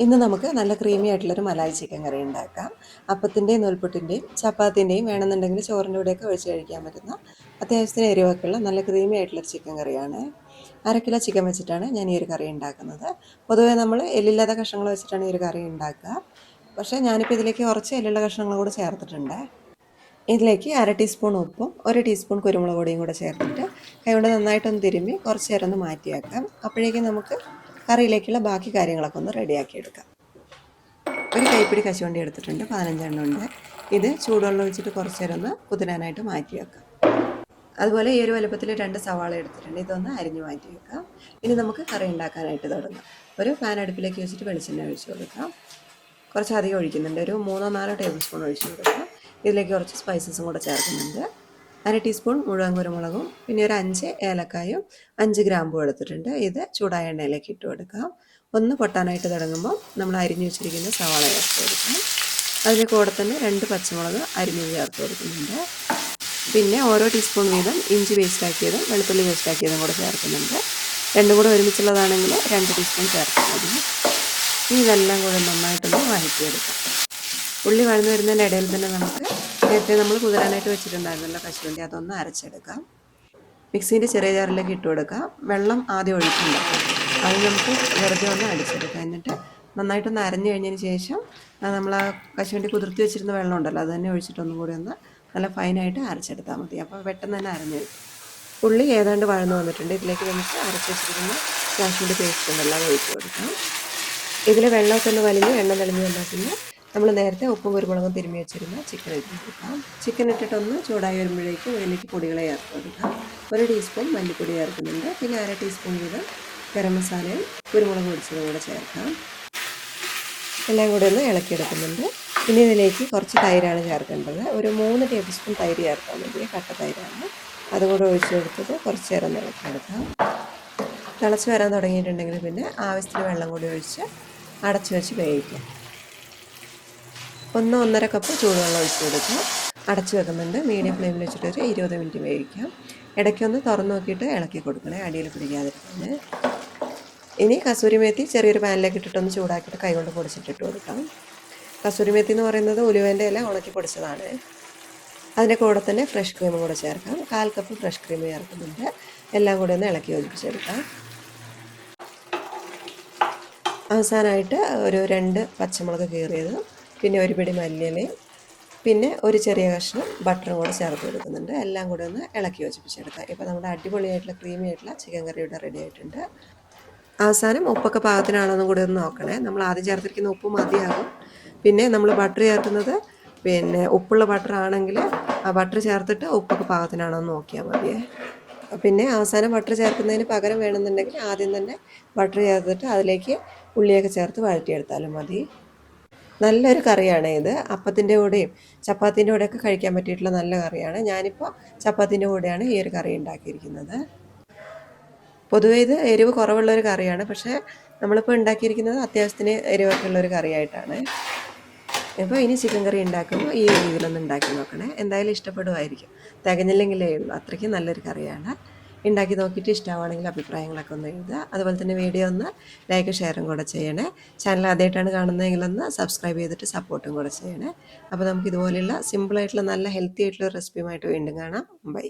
ഇന്ന് നമുക്ക് നല്ല ക്രീമി ആയിട്ടുള്ളൊരു മലായി ചിക്കൻ കറി ഉണ്ടാക്കാം. അപ്പത്തിൻ്റെയും നൂൽപുട്ടിൻ്റെയും ചപ്പാത്തിൻ്റെയും വേണമെന്നുണ്ടെങ്കിൽ ചോറിൻ്റെ കൂടെയൊക്കെ ഒഴിച്ച് കഴിക്കാൻ പറ്റുന്ന അത്യാവശ്യത്തിന് എരിവൊക്കെയുള്ള നല്ല ക്രീമി ആയിട്ടുള്ളൊരു ചിക്കൻ കറിയാണ്. 1/2 കിലോ ചിക്കൻ വെച്ചിട്ടാണ് ഞാൻ ഈ ഒരു കറി ഉണ്ടാക്കുന്നത്. പൊതുവേ നമ്മൾ എല്ലില്ലാത്ത കഷ്ണങ്ങൾ വെച്ചിട്ടാണ് ഈ ഒരു കറി ഉണ്ടാക്കുക. പക്ഷേ ഞാനിപ്പോൾ ഇതിലേക്ക് കുറച്ച് എല്ലുള്ള കഷ്ണങ്ങൾ കൂടെ ചേർത്തിട്ടുണ്ട്. ഇതിലേക്ക് 1/2 ടീസ്പൂൺ ഉപ്പും 1 ടീസ്പൂൺ കുരുമുളക് പൊടിയും കൂടെ ചേർത്തിട്ട് കൈകൊണ്ട് നന്നായിട്ടൊന്ന് തിരുമ്മി കുറച്ച് നേരം ഒന്ന് മാറ്റി വെക്കാം. അപ്പോഴേക്കും നമുക്ക് കറിയിലേക്കുള്ള ബാക്കി കാര്യങ്ങളൊക്കെ ഒന്ന് റെഡിയാക്കി എടുക്കാം. ഒരു കൈപ്പിടി കശുവണ്ടി എടുത്തിട്ടുണ്ട്, 15 എണ്ണം ഉണ്ട്. ഇത് ചൂടുവെള്ളം ഒഴിച്ചിട്ട് കുറച്ച് നേരം ഒന്ന് കുതിരാനായിട്ട് മാറ്റി വെക്കാം. അതുപോലെ ഈ ഒരു വലുപ്പത്തിൽ 2 സവാള എടുത്തിട്ടുണ്ട്, ഇതൊന്ന് അരിഞ്ഞു മാറ്റി വെക്കാം. ഇനി നമുക്ക് കറി ഉണ്ടാക്കാനായിട്ട് തുടങ്ങാം. ഒരു പാൻ അടുപ്പിലേക്ക് വെച്ചിട്ട് വെളിച്ചെണ്ണ ഒഴിച്ച് കൊടുക്കാം. കുറച്ച് അധികം ഒഴിക്കുന്നുണ്ട്, ഒരു 3-4 ടേബിൾ സ്പൂൺ ഒഴിച്ച് കൊടുക്കാം. ഇതിലേക്ക് കുറച്ച് സ്പൈസസും കൂടെ ചേർക്കുന്നുണ്ട്. 1/2 ടീസ്പൂൺ മുഴുവൻ കുരുമുളകും, പിന്നെ ഒരു 5 ഏലക്കായും 5 ഗ്രാമ്പും എടുത്തിട്ടുണ്ട്. ഇത് ചൂടായ എണ്ണയിലേക്ക് ഇട്ട് കൊടുക്കാം. ഒന്ന് പൊട്ടാനായിട്ട് തുടങ്ങുമ്പോൾ നമ്മൾ അരിഞ്ഞു വെച്ചിരിക്കുന്ന സവാള ചേർത്ത് കൊടുക്കാം. അതിൻ്റെ കൂടെ തന്നെ 2 പച്ചമുളക് അരിഞ്ഞ് ചേർത്ത് കൊടുക്കുന്നുണ്ട്. പിന്നെ ഓരോ ടീസ്പൂൺ വീതം ഇഞ്ചി പേസ്റ്റാക്കിയതും വെളുത്തുള്ളി പേസ്റ്റാക്കിയതും കൂടെ ചേർക്കുന്നുണ്ട്. രണ്ടും കൂടെ ഒരുമിച്ചുള്ളതാണെങ്കിൽ 2 ടീസ്പൂൺ ചേർത്താൽ മതി. ഇതെല്ലാം കൂടെ നന്നായിട്ടൊന്ന് വഴറ്റിയെടുക്കാം. ഉള്ളി വഴന്നു വരുന്നതിൻ്റെ ഇടയിൽ തന്നെ നമുക്ക് നേരത്തെ നമ്മൾ കുതിരാനായിട്ട് വെച്ചിട്ടുണ്ടായിരുന്നല്ലോ കശുവണ്ടി, അതൊന്ന് അരച്ചെടുക്കാം. മിക്സീൻ്റെ ചെറിയ ജാറിലേക്ക് ഇട്ട് കൊടുക്കാം. വെള്ളം ആദ്യം ഒഴിക്കുന്നുണ്ട്, അത് നമുക്ക് വെറുതെ ഒന്ന് അടിച്ചെടുക്കാം. എന്നിട്ട് നന്നായിട്ടൊന്ന് അരഞ്ഞു കഴിഞ്ഞതിന് ശേഷം നമ്മൾ ആ കശുവണ്ടി കുതിർത്തി വെച്ചിരുന്ന വെള്ളം ഉണ്ടല്ലോ, അത് തന്നെ ഒഴിച്ചിട്ടൊന്നും കൂടി ഒന്ന് നല്ല ഫൈനായിട്ട് അരച്ചെടുത്താൽ മതി. അപ്പോൾ പെട്ടെന്ന് തന്നെ അരഞ്ഞു വരും. ഉള്ളി ഏതാണ്ട് വഴന്നു വന്നിട്ടുണ്ട്. ഇതിലേക്ക് നമുക്ക് അരച്ച് വെച്ചിരിക്കുന്ന കശുവണ്ടി പേസ്റ്റ് ഉണ്ടെല്ലാം ഒഴിച്ച് കൊടുക്കാം. ഇതിൽ വെള്ളമൊക്കെ ഒന്ന് വലിഞ്ഞ് എണ്ണ തെളിഞ്ഞ് വന്നാൽ പിന്നെ നമ്മൾ നേരത്തെ ഉപ്പും കുരുമുളകും തിരുമ്മി വെച്ചിരുന്ന ചിക്കൻ ഇട്ട് കൊടുക്കാം. ചിക്കൻ ഇട്ടിട്ടൊന്ന് ചൂടായി വരുമ്പോഴേക്കും ഇതിലേക്ക് പൊടികളെ ചേർത്ത് കൊടുക്കാം. 1 ടീസ്പൂൺ മല്ലിപ്പൊടി ചേർക്കുന്നുണ്ട്, പിന്നെ 1/2 ടീസ്പൂൺ വീതം ഗരം മസാലയും കുരുമുളക് പൊടിച്ചതും കൂടെ ചേർക്കാം. എല്ലാം കൂടെ ഒന്ന് ഇളക്കിയെടുക്കുന്നുണ്ട്. ഇനി ഇതിലേക്ക് കുറച്ച് തൈരാണ് ചേർക്കേണ്ടത്. ഒരു 3 ടേബിൾ സ്പൂൺ തൈര് ചേർക്കാൻ മതി, കട്ട തൈരാണ്. അതുകൂടെ ഒഴിച്ച് കൊടുത്തിട്ട് കുറച്ച് നേരം ഇളക്കിയെടുക്കാം. തിളച്ച് വരാൻ തുടങ്ങിയിട്ടുണ്ടെങ്കിൽ പിന്നെ ആവശ്യത്തിന് വെള്ളം കൂടി ഒഴിച്ച് അടച്ചു വെച്ച് വേവിക്കാം. 1-1.5 കപ്പ് ചൂടുവെള്ളം ഒഴിച്ച് കൊടുക്കാം. അടച്ചു വെക്കുന്നുണ്ട്. മീഡിയം ഫ്ലെയിമിൽ വെച്ചിട്ട് ഒരു 20 മിനിറ്റ് വേവിക്കാം. ഇടയ്ക്കൊന്ന് തുറന്ന് നോക്കിയിട്ട് ഇളക്കി കൊടുക്കണേ, അടിയിൽ പിടിക്കാതിരിക്കണേ. ഇനി കസൂരി മേത്തി ചെറിയൊരു പാനിലേക്ക് ഇട്ടിട്ടൊന്ന് ചൂടാക്കിയിട്ട് കൈകൊണ്ട് പൊടിച്ചിട്ടിട്ട് കൊടുക്കാം. കസൂരി മേത്തി എന്ന് പറയുന്നത് ഉലുവേൻ്റെ ഇല ഉണക്കി പൊടിച്ചതാണ്. അതിൻ്റെ കൂടെ തന്നെ ഫ്രഷ് ക്രീമും കൂടെ ചേർക്കാം. 1/4 കപ്പ് ഫ്രഷ് ക്രീം ചേർക്കുന്നുണ്ട്. എല്ലാം കൂടെ ഒന്ന് ഇളക്കി യോജിപ്പിച്ചെടുക്കാം. അവസാനമായിട്ട് ഒരു 2 പച്ചമുളക് കീറിയത്, പിന്നെ ഒരു പിടി മല്ലിയിലയും പിന്നെ ഒരു ചെറിയ കഷ്ണം ബട്ടറും കൂടെ ചേർത്ത് കൊടുക്കുന്നുണ്ട്. എല്ലാം കൂടെ ഒന്ന് ഇളക്കി യോജിപ്പിച്ചെടുക്കാം. ഇപ്പോൾ നമ്മുടെ അടിപൊളിയായിട്ടുള്ള ക്രീമി ആയിട്ടുള്ള ചിക്കൻ കറി ഇവിടെ റെഡി ആയിട്ടുണ്ട്. അവസാനം ഉപ്പൊക്കെ പാകത്തിനാണെന്നും കൂടി ഒന്ന് നോക്കണേ. നമ്മൾ ആദ്യം ചേർത്തിരിക്കുന്ന ഉപ്പ് മതിയാകും. പിന്നെ നമ്മൾ ബട്ടർ ചേർക്കുന്നത് പിന്നെ ഉപ്പുള്ള ബട്ടർ ആണെങ്കിൽ ആ ബട്ടർ ചേർത്തിട്ട് ഉപ്പൊക്കെ പാകത്തിനാണോ എന്ന് നോക്കിയാൽ മതിയേ. പിന്നെ അവസാനം ബട്ടർ ചേർക്കുന്നതിന് പകരം വേണമെന്നുണ്ടെങ്കിൽ ആദ്യം തന്നെ ബട്ടർ ചേർത്തിട്ട് അതിലേക്ക് ഉള്ളിയൊക്കെ ചേർത്ത് വഴറ്റിയെടുത്താലും മതി. നല്ലൊരു കറിയാണ് ഇത്. അപ്പത്തിൻ്റെ കൂടെയും ചപ്പാത്തിൻ്റെ കൂടെയൊക്കെ കഴിക്കാൻ പറ്റിയിട്ടുള്ള നല്ല കറിയാണ്. ഞാനിപ്പോൾ ചപ്പാത്തിൻ്റെ കൂടെയാണ് ഈ ഒരു കറി ഉണ്ടാക്കിയിരിക്കുന്നത്. പൊതുവേ ഇത് എരിവ് കുറവുള്ളൊരു കറിയാണ്, പക്ഷേ നമ്മളിപ്പോൾ ഉണ്ടാക്കിയിരിക്കുന്നത് അത്യാവശ്യത്തിന് എരിവൊക്കെ ഉള്ളൊരു കറിയായിട്ടാണ്. അപ്പോൾ ഇനി ചിക്കൻ കറി ഉണ്ടാക്കുമ്പോൾ ഈ രീതിയിലൊന്ന് ഉണ്ടാക്കി നോക്കണേ. എന്തായാലും ഇഷ്ടപ്പെടുമായിരിക്കും. തികഞ്ഞില്ലെങ്കിലേ ഉള്ളൂ, അത്രയ്ക്കും നല്ലൊരു കറിയാണ്. ഉണ്ടാക്കി നോക്കിയിട്ട് ഇഷ്ടമാണെങ്കിൽ അഭിപ്രായങ്ങളൊക്കെ ഒന്ന് എഴുതുക. അതുപോലെ തന്നെ വീഡിയോ ഒന്ന് ലൈക്ക് ഷെയറും കൂടെ ചെയ്യണേ. ചാനൽ ആദ്യമായിട്ടാണ് കാണുന്നതെങ്കിലൊന്ന് സബ്സ്ക്രൈബ് ചെയ്തിട്ട് സപ്പോർട്ടും കൂടെ ചെയ്യണേ. അപ്പോൾ നമുക്ക് ഇതുപോലെയുള്ള സിമ്പിളായിട്ടുള്ള നല്ല ഹെൽത്തി ആയിട്ടുള്ള റെസിപ്പിയുമായിട്ട് വീണ്ടും കാണാം. ബൈ.